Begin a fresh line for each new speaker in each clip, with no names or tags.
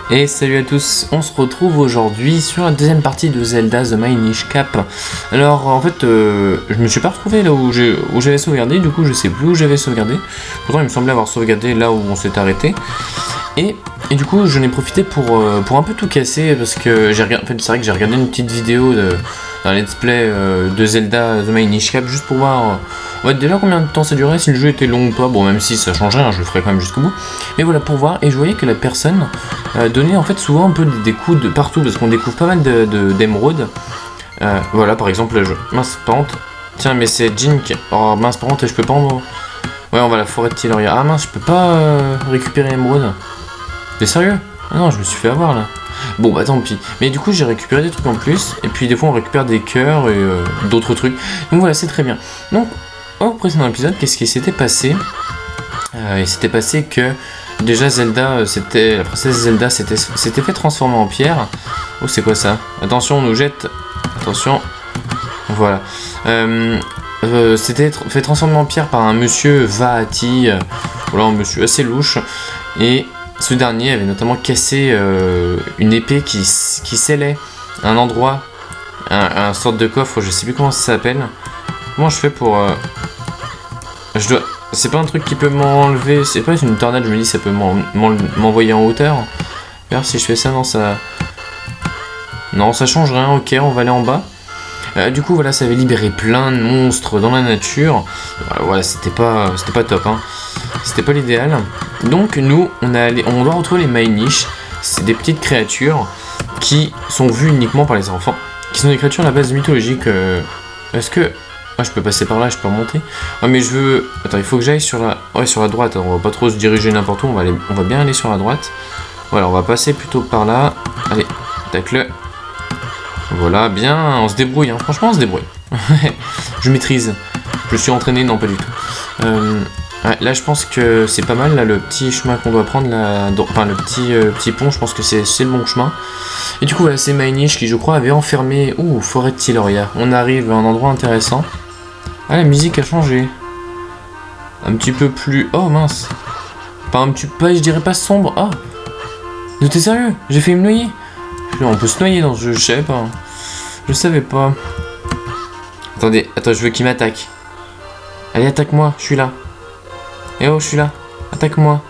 Et salut à tous, on se retrouve aujourd'hui sur la deuxième partie de Zelda The Minish Cap. Alors en fait, je me suis pas retrouvé là où j'avais sauvegardé, du coup je sais plus où j'avais sauvegardé. Pourtant il me semblait avoir sauvegardé là où on s'est arrêté. Et du coup j'en ai profité pour un peu tout casser parce que j'ai regardé, en fait c'est vrai que j'ai regardé une petite vidéo d'un let's play de Zelda The Minish Cap juste pour voir déjà combien de temps ça durait, si le jeu était long ou pas. Bon, même si ça changerait, hein, je le ferai quand même jusqu'au bout. Mais voilà, pour voir. Et je voyais que la personne donnait en fait souvent un peu des coups de partout parce qu'on découvre pas mal d'émeraudes. Voilà, par exemple, le jeu. Mince, par contre. Tiens, mais c'est Jin qui. Oh, mince, par contre, je peux pas en. Ouais, on va à la forêt de Tiloria. Ah mince, je peux pas récupérer l'émeraude. T'es sérieux? Ah non, je me suis fait avoir là. Bon bah tant pis. Mais du coup j'ai récupéré des trucs en plus. Et puis des fois on récupère des cœurs et d'autres trucs. Donc voilà, c'est très bien. Donc au précédent épisode, qu'est-ce qui s'était passé? Il s'était passé que déjà Zelda, la princesse Zelda s'était fait transformer en pierre. Oh, c'est quoi ça? Attention, on nous jette. Attention. Voilà. C'était fait transformer en pierre par un monsieur Vaati. Voilà, un monsieur assez louche. Et ce dernier avait notamment cassé une épée qui scellait un endroit, un sorte de coffre, je sais plus comment ça s'appelle. Comment je fais pour... C'est pas un truc qui peut m'enlever, c'est pas une tornade, je me dis ça peut m'envoyer en hauteur. Regarde si je fais ça, non ça... Non, ça change rien, ok, on va aller en bas. Du coup voilà, ça avait libéré plein de monstres dans la nature. Voilà, c'était pas top, hein. C'était pas l'idéal. Donc nous, on doit retrouver les Minish. C'est des petites créatures qui sont vues uniquement par les enfants. Qui sont des créatures à la base mythologique. Est-ce que... Ah, je peux passer par là, je peux remonter. Ah, mais je veux... Attends, il faut que j'aille sur la... Ouais, sur la droite. On va pas trop se diriger n'importe où. On va bien aller sur la droite. Voilà, on va passer plutôt par là. Allez, tac-le. Voilà, bien. On se débrouille, hein. Franchement, on se débrouille. Je maîtrise. Je suis entraîné, non, pas du tout. Ouais, là, je pense que c'est pas mal, là, le petit chemin qu'on doit prendre, là, enfin, le petit pont, je pense que c'est le bon chemin. Et du coup, voilà, c'est Minish qui, je crois, avait enfermé... Ouh, forêt de Tiloria. On arrive à un endroit intéressant. Ah, la musique a changé. Un petit peu plus... Oh, mince. Pas un petit peu, je dirais pas sombre. Oh. T'es sérieux? J'ai failli me noyer. On peut se noyer dans ce jeu, je savais pas. Je savais pas. Attendez, attends, je veux qu'il m'attaque. Allez, attaque-moi, je suis là. Eh oh, je suis là. Attaque-moi.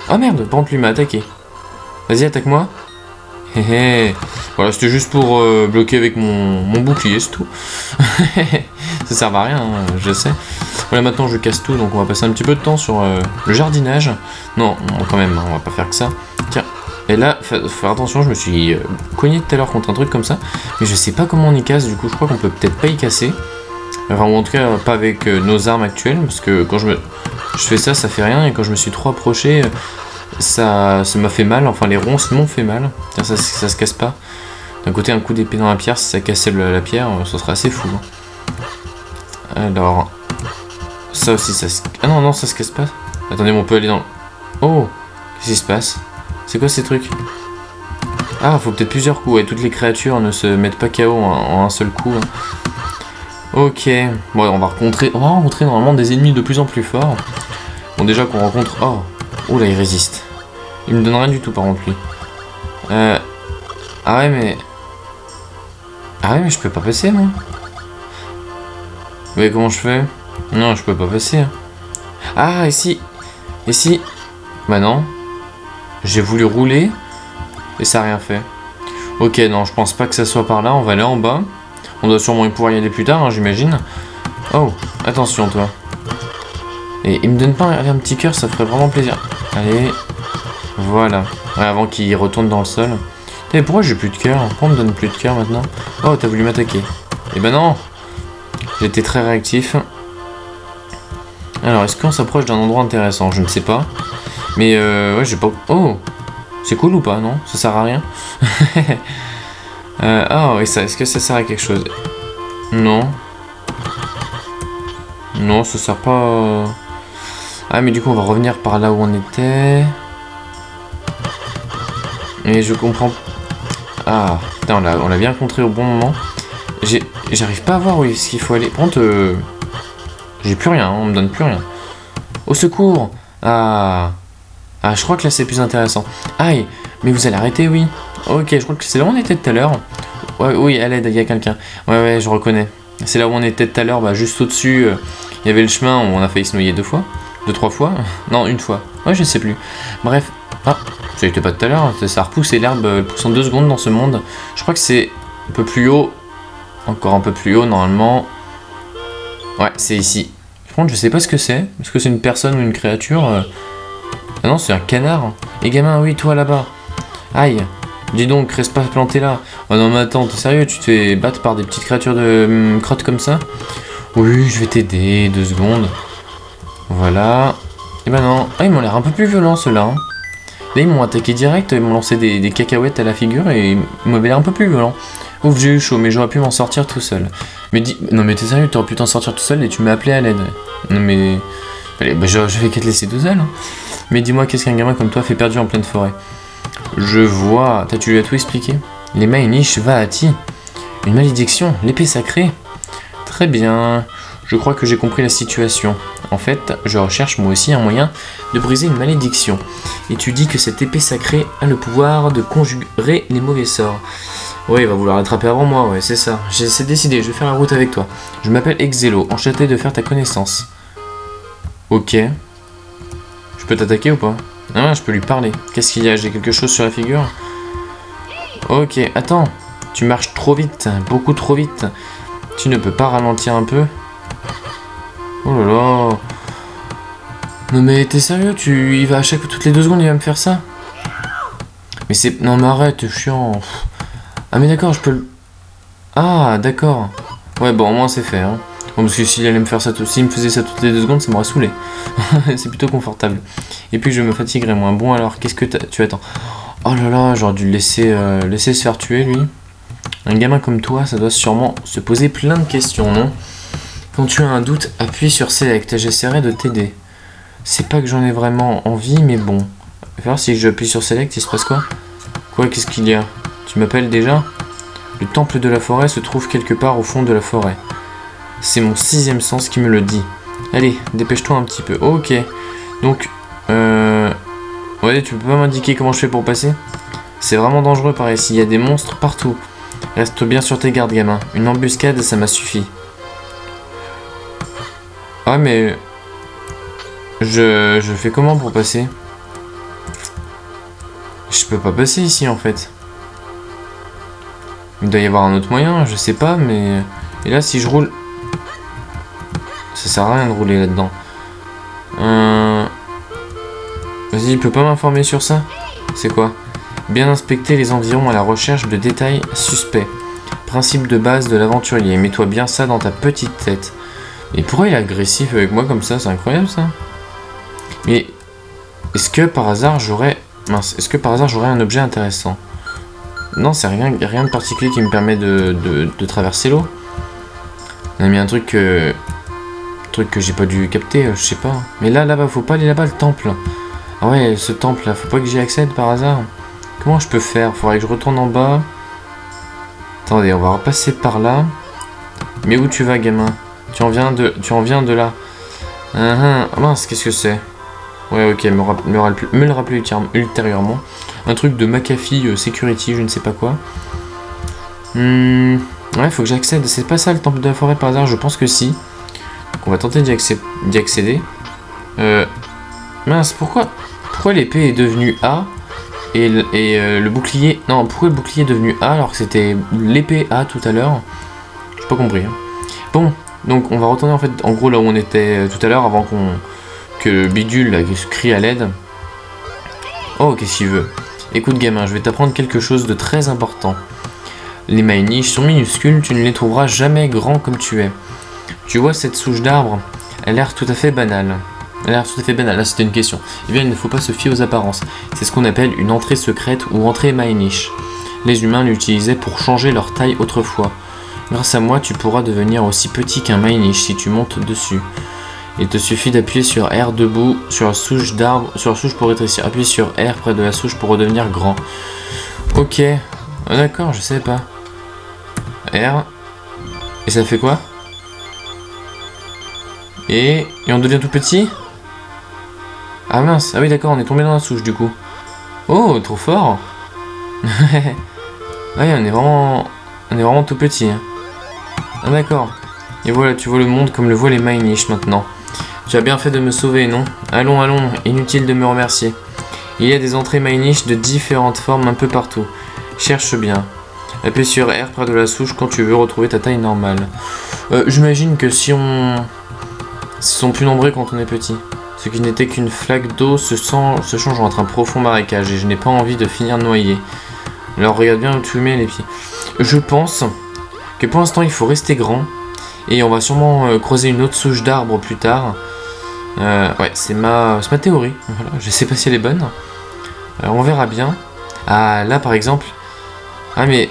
Oh merde, par contre, lui m'a attaqué. Vas-y, attaque-moi. Hé. Voilà, c'était juste pour bloquer avec mon bouclier, c'est tout. Ça sert à rien, hein, je sais. Voilà, maintenant je casse tout, donc on va passer un petit peu de temps sur le jardinage. Non, quand même, on va pas faire que ça. Tiens. Et là, faut faire attention, je me suis cogné tout à l'heure contre un truc comme ça. Mais je sais pas comment on y casse, du coup, je crois qu'on peut peut-être pas y casser. Enfin, ou en tout cas, pas avec nos armes actuelles, parce que quand je fais ça, ça fait rien, et quand je me suis trop approché, ça m'a fait mal, enfin les ronces m'ont fait mal. Tiens, ça se casse pas. D'un côté, un coup d'épée dans la pierre, si ça cassait la pierre, ça serait assez fou. Alors, ça aussi, ça se... Ah non, ça se casse pas. Attendez, on peut aller dans... Oh, qu'est-ce qui se passe? C'est quoi ces trucs? Ah, faut peut-être plusieurs coups, et toutes les créatures ne se mettent pas KO en un seul coup. Ok, bon, on va rencontrer normalement des ennemis de plus en plus forts. Bon, déjà qu'on rencontre... Oh là, il résiste. Il me donne rien du tout par contre, lui. Ah ouais, mais je peux pas passer, moi. Mais comment je fais? Non, je peux pas passer. Ah, ici. Bah non. J'ai voulu rouler et ça a rien fait. Ok, non, je pense pas que ça soit par là. On va aller en bas. On doit sûrement pouvoir y aller plus tard, hein, j'imagine. Oh, attention, toi. Et il me donne pas un petit cœur, ça ferait vraiment plaisir. Allez, voilà. Ouais, avant qu'il retourne dans le sol. Et pourquoi j'ai plus de cœur? Pourquoi on me donne plus de cœur maintenant? Oh, t'as voulu m'attaquer. Eh ben non. J'étais très réactif. Alors, est-ce qu'on s'approche d'un endroit intéressant? Je ne sais pas. Mais ouais, j'ai pas... Oh, c'est cool ou pas, non? Ça sert à rien. Oh, et ça, est-ce que ça sert à quelque chose? Non. Non, ça sert pas... Ah, mais du coup, on va revenir par là où on était. Et je comprends... Ah, putain, on l'a bien contré au bon moment. J'arrive pas à voir où est-ce qu'il faut aller. Par contre, j'ai plus rien, on me donne plus rien. Au secours! Ah, je crois que là c'est plus intéressant. Aïe, Mais vous allez arrêter, oui. Ok, je crois que c'est là où on était tout à l'heure. Ouais, oui, à l'aide, il y a quelqu'un. Ouais, je reconnais. C'est là où on était tout à l'heure, bah, juste au-dessus, il y avait le chemin où on a failli se noyer 2 fois. 2-3 fois. Non, 1 fois. Ouais, je sais plus. Bref. Ah, ça n'était pas tout à l'heure. Ça a repoussé l'herbe, elle pousse en 2 secondes dans ce monde. Je crois que c'est un peu plus haut. Encore un peu plus haut, normalement. Ouais, c'est ici. Par contre, je sais pas ce que c'est. Est-ce que c'est une personne ou une créature Ah non, c'est un canard. Et gamin, oui, toi là-bas. Aïe. Dis donc, reste pas planté là. Oh non, mais attends, t'es sérieux? Tu te fais battre par des petites créatures de crottes comme ça? Oui, je vais t'aider. 2 secondes. Voilà. Et ben non. Ah, ils m'ont l'air un peu plus violents, ceux-là. Hein. Là, ils m'ont attaqué direct. Ils m'ont lancé des cacahuètes à la figure et ils m'avaient l'air un peu plus violents. Ouf, j'ai eu chaud, mais j'aurais pu m'en sortir tout seul. Mais dis... Non, mais t'es sérieux? T'aurais pu t'en sortir tout seul et tu m'as appelé à l'aide. Non, mais... Allez, bah, je vais qu'à te laisser tout seul. Hein. Mais dis-moi, qu'est-ce qu'un gamin comme toi fait perdu en pleine forêt? Je vois. Tu lui as tout expliqué? Les Mainish Vaati. Une malédiction, l'épée sacrée. Très bien. Je crois que j'ai compris la situation. En fait, je recherche moi aussi un moyen de briser une malédiction. Et tu dis que cette épée sacrée a le pouvoir de conjurer les mauvais sorts. Oui, il va vouloir l'attraper avant moi, ouais, c'est ça. C'est décidé, je vais faire la route avec toi. Je m'appelle Exelo, enchanté de faire ta connaissance. Ok. Je peux t'attaquer ou pas? Ah, je peux lui parler. Qu'est-ce qu'il y a? J'ai quelque chose sur la figure? Ok, attends. Tu marches trop vite, beaucoup trop vite. Tu ne peux pas ralentir un peu? Oh là là. Non mais t'es sérieux? Il va toutes les 2 secondes, il va me faire ça? Mais c'est... Non mais arrête, t'es chiant. Ah mais d'accord, je peux le... Ah, d'accord. Ouais, bon, au moins c'est fait, hein. Bon, parce que s'il allait me faire ça, s'il me faisait ça toutes les 2 secondes, ça m'aurait saoulé. C'est plutôt confortable. Et puis je me fatiguerai moins. Bon alors, qu'est-ce que tu attends? Oh là là, j'aurais dû le laisser se faire tuer, lui. Un gamin comme toi, ça doit sûrement se poser plein de questions, non? Quand tu as un doute, appuie sur Select, j'essaierai de t'aider. C'est pas que j'en ai vraiment envie, mais bon. On va voir si j'appuie sur Select, il se passe quoi? Quoi, qu'est-ce qu'il y a? Tu m'appelles déjà? Le temple de la forêt se trouve quelque part au fond de la forêt. C'est mon 6e sens qui me le dit. Allez, dépêche-toi un petit peu. Ok. Donc, ouais, tu peux pas m'indiquer comment je fais pour passer? C'est vraiment dangereux par ici, il y a des monstres partout. Reste bien sur tes gardes, gamin. Une embuscade, ça m'a suffi. Ah, mais... Je fais comment pour passer? Je peux pas passer ici, en fait. Il doit y avoir un autre moyen, je sais pas, mais... Et là, si je roule... Ça sert à rien de rouler là-dedans. Vas-y, il peut pas m'informer sur ça? C'est quoi? Bien inspecter les environs à la recherche de détails suspects. Principe de base de l'aventurier. Mets-toi bien ça dans ta petite tête. Mais pourquoi il est agressif avec moi comme ça? C'est incroyable, ça. Mais... Est-ce que par hasard j'aurais... Mince, est-ce que par hasard j'aurais un objet intéressant? Non, c'est rien de particulier qui me permet de traverser l'eau. On a mis un truc que j'ai pas dû capter, je sais pas. Mais là-bas, faut pas aller là-bas, le temple. Ah ouais, ce temple là, faut pas que j'y accède par hasard. Comment je peux faire? Faudrait que je retourne en bas. Attendez, on va repasser par là. Mais où tu vas, gamin? Tu en viens de là. Ah mince, qu'est-ce que c'est? Ouais, ok, me le rappeler ultérieurement. Un truc de McAfee Security, je ne sais pas quoi. Ouais, faut que j'accède. C'est pas ça le temple de la forêt par hasard? Je pense que si. Donc on va tenter d'y accéder. Mince, pourquoi l'épée est devenue A et le bouclier... Non, pourquoi le bouclier est devenu A alors que c'était l'épée A tout à l'heure? J'ai pas compris. Hein. Bon, donc on va retourner en fait en gros là où on était tout à l'heure avant que Bidule là, crie à l'aide. Oh, qu'est-ce qu'il veut? Écoute gamin, je vais t'apprendre quelque chose de très important. Les Mainish sont minuscules, tu ne les trouveras jamais grands comme tu es. Tu vois cette souche d'arbre? Elle a l'air tout à fait banale. Là c'était une question. Eh bien, il ne faut pas se fier aux apparences. C'est ce qu'on appelle une entrée secrète ou entrée Mainish. Les humains l'utilisaient pour changer leur taille autrefois. Grâce à moi, tu pourras devenir aussi petit qu'un Mainish si tu montes dessus. Il te suffit d'appuyer sur R debout sur la souche d'arbre, sur la souche pour rétrécir. Appuie sur R près de la souche pour redevenir grand. Ok. D'accord, je sais pas. R. Et ça fait quoi? Et on devient tout petit? Ah mince, ah oui d'accord, on est tombé dans la souche du coup. Oh, trop fort. Ouais, on est vraiment tout petit. Hein. Ah d'accord. Et voilà, tu vois le monde comme le voient les Minish maintenant. Tu as bien fait de me sauver, non? Allons, allons, inutile de me remercier. Il y a des entrées Minish de différentes formes un peu partout. Cherche bien. Appuie sur R près de la souche quand tu veux retrouver ta taille normale. J'imagine que si on... Ils sont plus nombreux quand on est petit. Ce qui n'était qu'une flaque d'eau se change entre un profond marécage et je n'ai pas envie de finir noyé. Alors regarde bien où tu mets les pieds. Je pense que pour l'instant il faut rester grand. Et on va sûrement creuser une autre souche d'arbre plus tard. Ouais, c'est ma théorie. Voilà, je sais pas si elle est bonne. On verra bien. Ah, là par exemple. Ah mais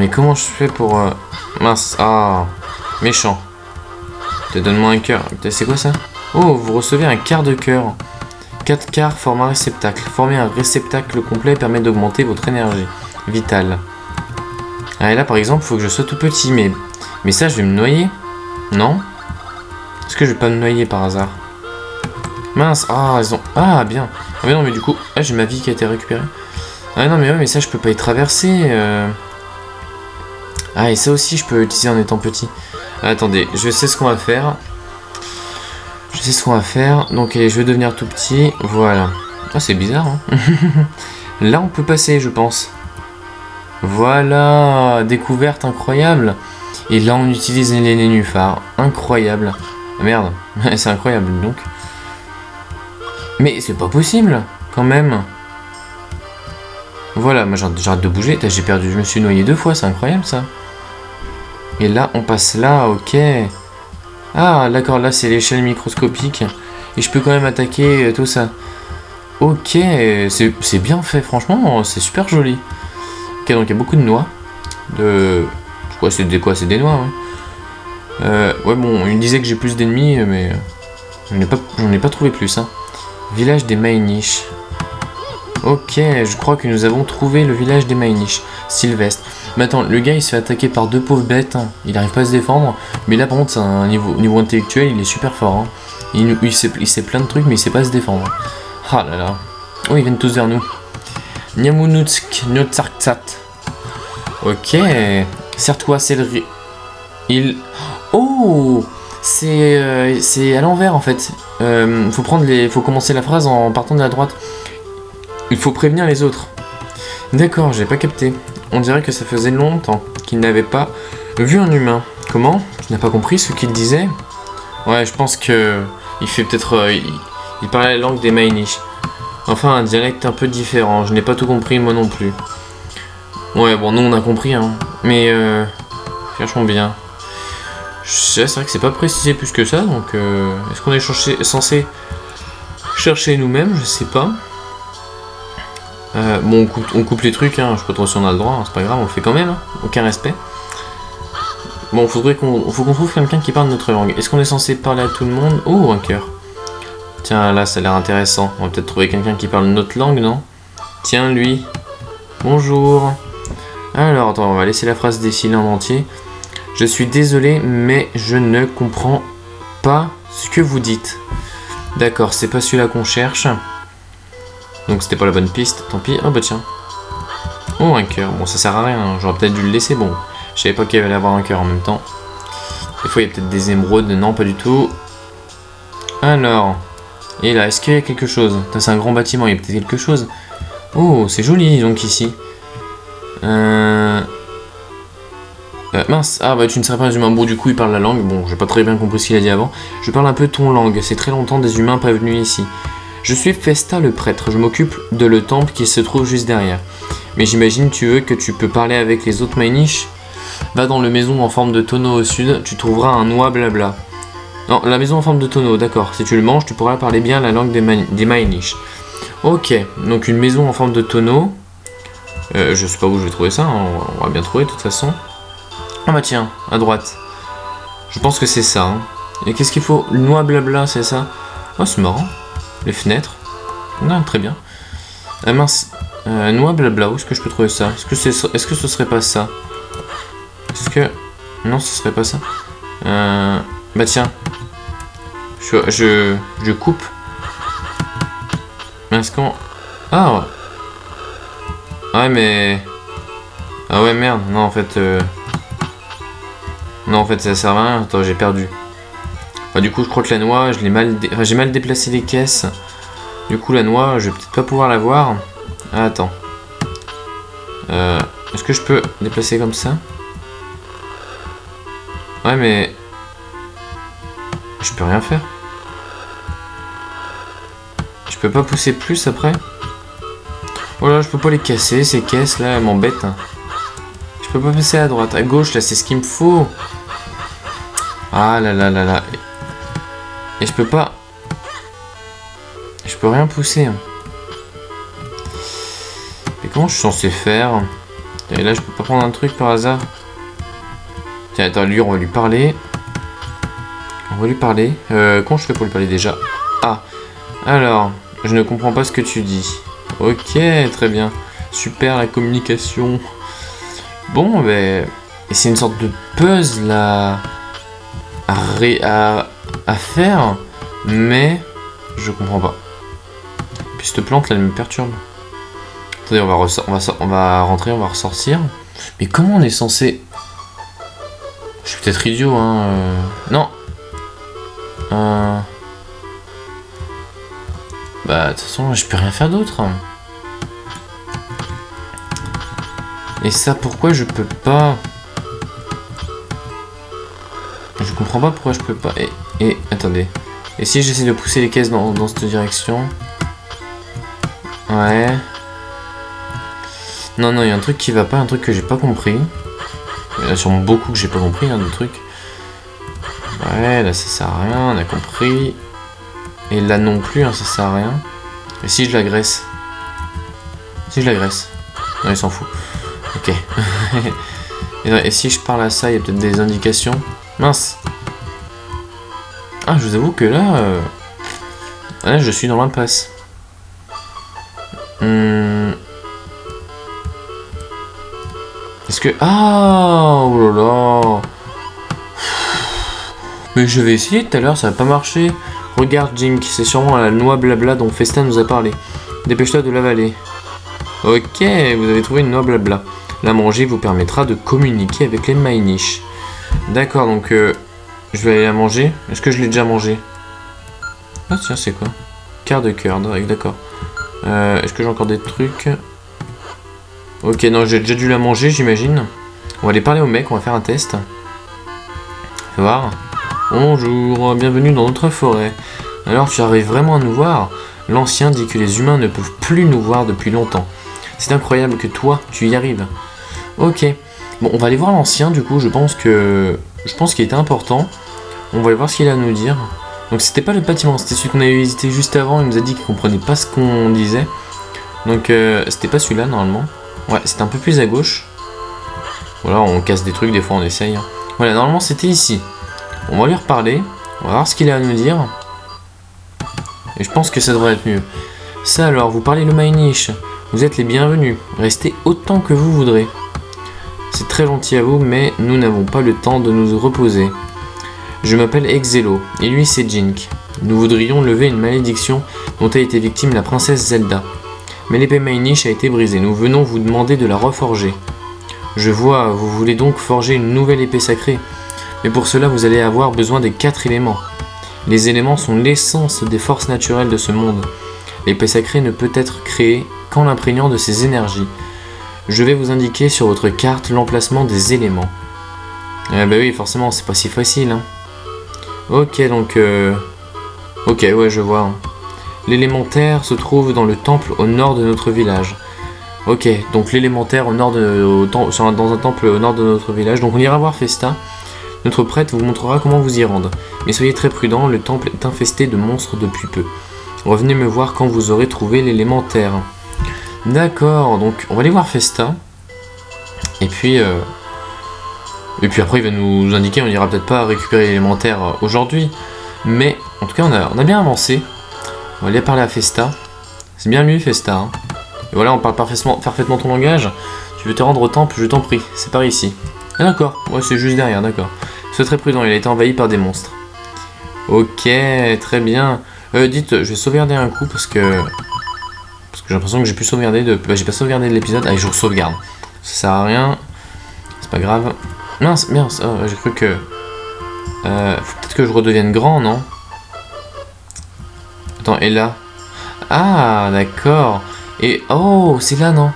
comment je fais pour... Mince, ah, méchant. Donne-moi un cœur. C'est quoi ça? Oh, vous recevez un quart de cœur. 4 quarts forment un réceptacle. Former un réceptacle complet permet d'augmenter votre énergie vitale. Ah, et là par exemple, il faut que je sois tout petit, mais ça, je vais me noyer? Non? Est-ce que je vais pas me noyer par hasard? Mince, ah, ils ont... Ah, bien. Ah, mais non, mais du coup... Ah, j'ai ma vie qui a été récupérée. Ah, non, mais ouais, mais ça, je peux pas y traverser. Ah, et ça aussi, je peux l'utiliser en étant petit. Ah, attendez, je sais ce qu'on va faire. Je sais ce qu'on va faire. Donc, allez, je vais devenir tout petit. Voilà. Ah, c'est bizarre, hein. Là, on peut passer, je pense. Voilà, découverte incroyable. Et là, on utilise les nénuphars. Incroyable. Ah, merde, c'est incroyable, donc. Mais c'est pas possible, quand même. Voilà, moi j'arrête de bouger. J'ai perdu, je me suis noyé 2 fois, c'est incroyable, ça. Et là, on passe là, ok. Ah, d'accord, là, c'est l'échelle microscopique. Et je peux quand même attaquer tout ça. Ok, c'est bien fait, franchement, c'est super joli. Ok, donc il y a beaucoup de noix. C'est des noix, ouais. Ouais, bon, il me disait que j'ai plus d'ennemis, mais j'en ai pas trouvé plus, hein. Village des Minish. Ok, je crois que nous avons trouvé le village des Minish. Sylvestre. Mais attends, le gars il se fait attaquer par 2 pauvres bêtes, hein. Il arrive pas à se défendre. Mais là par contre c'est un niveau intellectuel, il est super fort. Hein. Il sait plein de trucs mais il sait pas se défendre. Ah là là. Oh, ils viennent tous vers nous. Nyamunutsk Notsarksat. Ok. Serre-toi, céleri. Oh, c'est à l'envers en fait. Faut commencer la phrase en partant de la droite. Il faut prévenir les autres. D'accord, j'ai pas capté. On dirait que ça faisait longtemps qu'il n'avait pas vu un humain. Comment? Tu n'as pas compris ce qu'il disait? Ouais, je pense que il fait peut-être... il parlait la langue des Minish. Enfin, un dialecte un peu différent. Je n'ai pas tout compris, moi non plus. Ouais, bon, nous on a compris, hein. Mais cherchons bien. C'est vrai que c'est pas précisé plus que ça, donc est-ce qu'on est censé chercher nous-mêmes? Je sais pas. Bon, on coupe les trucs, hein. Je sais pas trop si on a le droit, hein. C'est pas grave, on le fait quand même, hein. Aucun respect. Bon, faut qu'on trouve quelqu'un qui parle notre langue. Est-ce qu'on est censé parler à tout le monde? Oh, un cœur. Tiens, là, ça a l'air intéressant. On va peut-être trouver quelqu'un qui parle notre langue, non? Tiens, lui. Bonjour. Alors, attends, on va laisser la phrase défiler en entier. Je suis désolé, mais je ne comprends pas ce que vous dites. D'accord, c'est pas celui-là qu'on cherche. Donc c'était pas la bonne piste, tant pis. Oh bah tiens. Oh, un cœur. Bon, ça sert à rien, hein. J'aurais peut-être dû le laisser. Bon, je savais pas qu'il allait avoir un cœur en même temps. Des fois, il y a peut-être des émeraudes. Non, pas du tout. Alors. Et là, est-ce qu'il y a quelque chose? C'est un grand bâtiment, il y a peut-être quelque chose. Oh, c'est joli, donc, ici. Mince, ah bah tu ne serais pas un humain. Bon, du coup il parle la langue. Bon, j'ai pas très bien compris ce qu'il a dit avant. Je parle un peu ton langue. C'est très longtemps des humains pas venus ici. Je suis Festa le prêtre. Je m'occupe de le temple qui se trouve juste derrière. Mais j'imagine tu veux que tu peux parler avec les autres Minish. Va dans la maison en forme de tonneau au sud. Tu trouveras un noix blabla. Non, la maison en forme de tonneau, d'accord. Si tu le manges, tu pourras parler bien la langue des Minish. Ok, donc une maison en forme de tonneau. Je sais pas où je vais trouver ça. Hein. On va bien trouver de toute façon. Ah bah tiens, à droite. Je pense que c'est ça. Hein. Et qu'est-ce qu'il faut? Le noix blabla, c'est ça? Oh, c'est marrant. Les fenêtres. Non, très bien. Ah mince. Noix blabla, où est-ce que je peux trouver ça? Est-ce que ce serait pas ça? Est-ce que... Non, ce serait pas ça. Bah tiens. Je coupe. Est-ce qu'on... Ah Ouais, mais... Ah ouais, merde. Non, en fait... Non, en fait, ça sert à rien. Attends, j'ai perdu. Enfin, du coup, je crois que la noix, je l'ai mal... Enfin, j'ai mal déplacé les caisses. Du coup, la noix, je vais peut-être pas pouvoir la voir. Ah, attends. Est-ce que je peux déplacer comme ça? Ouais, mais... Je peux rien faire. Je peux pas pousser plus après? Oh là, je peux pas les casser, ces caisses là, elles m'embêtent. Je peux pas passer à droite, à gauche, là, c'est ce qu'il me faut. Ah là là là là. Et je peux pas... Je peux rien pousser. Mais comment je suis censé faire? Et là, je peux pas prendre un truc par hasard. Tiens, attends, lui, on va lui parler. On va lui parler. Comment je fais pour lui parler déjà? Ah, alors, je ne comprends pas ce que tu dis. Ok, très bien. Super la communication. Bon, ben... Et c'est une sorte de puzzle à faire, mais je comprends pas. Puis cette plante là, elle me perturbe. Attendez, on va rentrer, on va ressortir. Mais comment on est censé... Je suis peut-être idiot, hein. Non. Bah, de toute façon, je peux rien faire d'autre. Et ça, pourquoi je peux pas? Je comprends pas pourquoi je peux pas. Et attendez. Et si j'essaie de pousser les caisses dans cette direction? Ouais. Non, non, il y a un truc qui va pas, un truc que j'ai pas compris. Il y en a sûrement beaucoup que j'ai pas compris, hein, de trucs. Ouais, là ça sert à rien, on a compris. Et là non plus, hein, ça sert à rien. Et si je l'agresse? Si je l'agresse? Non, il s'en fout. Ok. Et si je parle à ça, il y a peut-être des indications. Mince. Ah, je vous avoue que là... Là, je suis dans l'impasse. Est-ce que... Ah, oh là là. Mais je vais essayer tout à l'heure, ça va pas marcher. Regarde, Jink, c'est sûrement la noix blabla dont Festin nous a parlé. Dépêche-toi de l'avaler. Ok, vous avez trouvé une noix blabla. La manger vous permettra de communiquer avec les Mainish. D'accord, donc je vais aller la manger. Est-ce que je l'ai déjà mangé? Ah tiens, c'est quoi? Quart de cœur, d'accord. Est-ce que j'ai encore des trucs? Ok, non, j'ai déjà dû la manger, j'imagine. On va aller parler au mec, on va faire un test. Fais voir. Bonjour, bienvenue dans notre forêt. Alors, tu arrives vraiment à nous voir? L'ancien dit que les humains ne peuvent plus nous voir depuis longtemps. C'est incroyable que toi, tu y arrives. Ok. Bon, on va aller voir l'ancien, du coup, je pense qu'il était important. On va aller voir ce qu'il a à nous dire. Donc, c'était pas le bâtiment, c'était celui qu'on avait visité juste avant. Il nous a dit qu'il comprenait pas ce qu'on disait. Donc, c'était pas celui-là, normalement. Ouais, c'était un peu plus à gauche. Voilà, on casse des trucs, des fois on essaye. Voilà, normalement, c'était ici. On va lui reparler. On va voir ce qu'il a à nous dire. Et je pense que ça devrait être mieux. Ça alors, vous parlez le Mainish. Vous êtes les bienvenus. Restez autant que vous voudrez. C'est très gentil à vous, mais nous n'avons pas le temps de nous reposer. Je m'appelle Exelo, et lui c'est Jink. Nous voudrions lever une malédiction dont a été victime la princesse Zelda. Mais l'épée Mainish a été brisée. Nous venons vous demander de la reforger. Je vois, vous voulez donc forger une nouvelle épée sacrée. Mais pour cela, vous allez avoir besoin des 4 éléments. Les éléments sont l'essence des forces naturelles de ce monde. L'épée sacrée ne peut être créée qu'en l'imprégnant de ses énergies. Je vais vous indiquer sur votre carte l'emplacement des éléments. Bah oui, forcément, c'est pas si facile, hein. Ok, donc... Ok, ouais, je vois. Hein. L'élémentaire se trouve dans le temple au nord de notre village. Ok, donc l'élémentaire au nord dans un temple au nord de notre village. Donc on ira voir Festa. Notre prêtre vous montrera comment vous y rendre. Mais soyez très prudents, le temple est infesté de monstres depuis peu. Revenez me voir quand vous aurez trouvé l'élémentaire. D'accord, donc on va aller voir Festa. Et puis après il va nous indiquer, on ira peut-être pas récupérer l'élémentaire aujourd'hui. Mais en tout cas on a bien avancé. On va aller parler à Festa. C'est bien lui Festa. Hein. Et voilà, on parle parfaitement ton langage. Tu veux te rendre au temple, je t'en prie. C'est par ici. Ah d'accord, ouais c'est juste derrière, d'accord. Sois très prudent, il a été envahi par des monstres. Ok, très bien. Dites, je vais sauvegarder un coup parce que Parce que j'ai l'impression que j'ai pu sauvegarder de... Bah, j'ai pas sauvegardé de l'épisode. Allez, je sauvegarde. Ça sert à rien. C'est pas grave. Mince, mince. Oh, j'ai cru que... faut peut-être que je redevienne grand, non? Attends, et là? Ah, d'accord. Et... Oh, c'est là, non?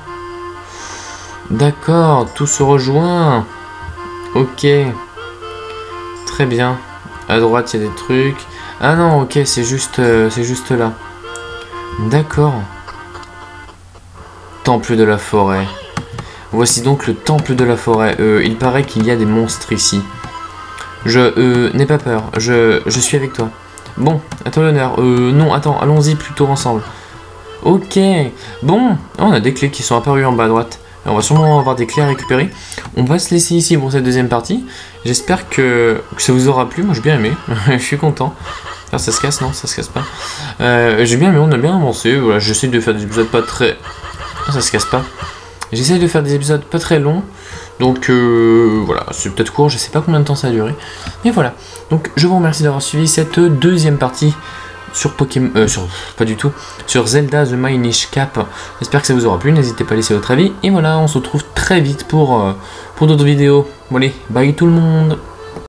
D'accord, tout se rejoint. Ok. Très bien. À droite, il y a des trucs. Ah non, ok, c'est juste là. D'accord. Temple de la forêt. Voici donc le temple de la forêt. Il paraît qu'il y a des monstres ici. N'aie pas peur. Je suis avec toi. Bon, à toi l'honneur. Non, attends, allons-y plutôt ensemble. Ok. Bon, on a des clés qui sont apparues en bas à droite. On va sûrement avoir des clés à récupérer. On va se laisser ici pour cette deuxième partie. J'espère que ça vous aura plu. Moi, j'ai bien aimé. Je suis content. Ah, ça se casse, non? Ça se casse pas. J'ai bien aimé, on a bien avancé. Voilà, j'essaie de faire des épisodes pas très... Ah, ça se casse pas. J'essaie de faire des épisodes pas très longs. Donc, voilà, c'est peut-être court. Je sais pas combien de temps ça a duré. Mais voilà. Donc, je vous remercie d'avoir suivi cette deuxième partie sur Pokémon... pas du tout. Sur Zelda The Minish Cap. J'espère que ça vous aura plu. N'hésitez pas à laisser votre avis. Et voilà, on se retrouve très vite pour d'autres vidéos. Bon allez, bye tout le monde.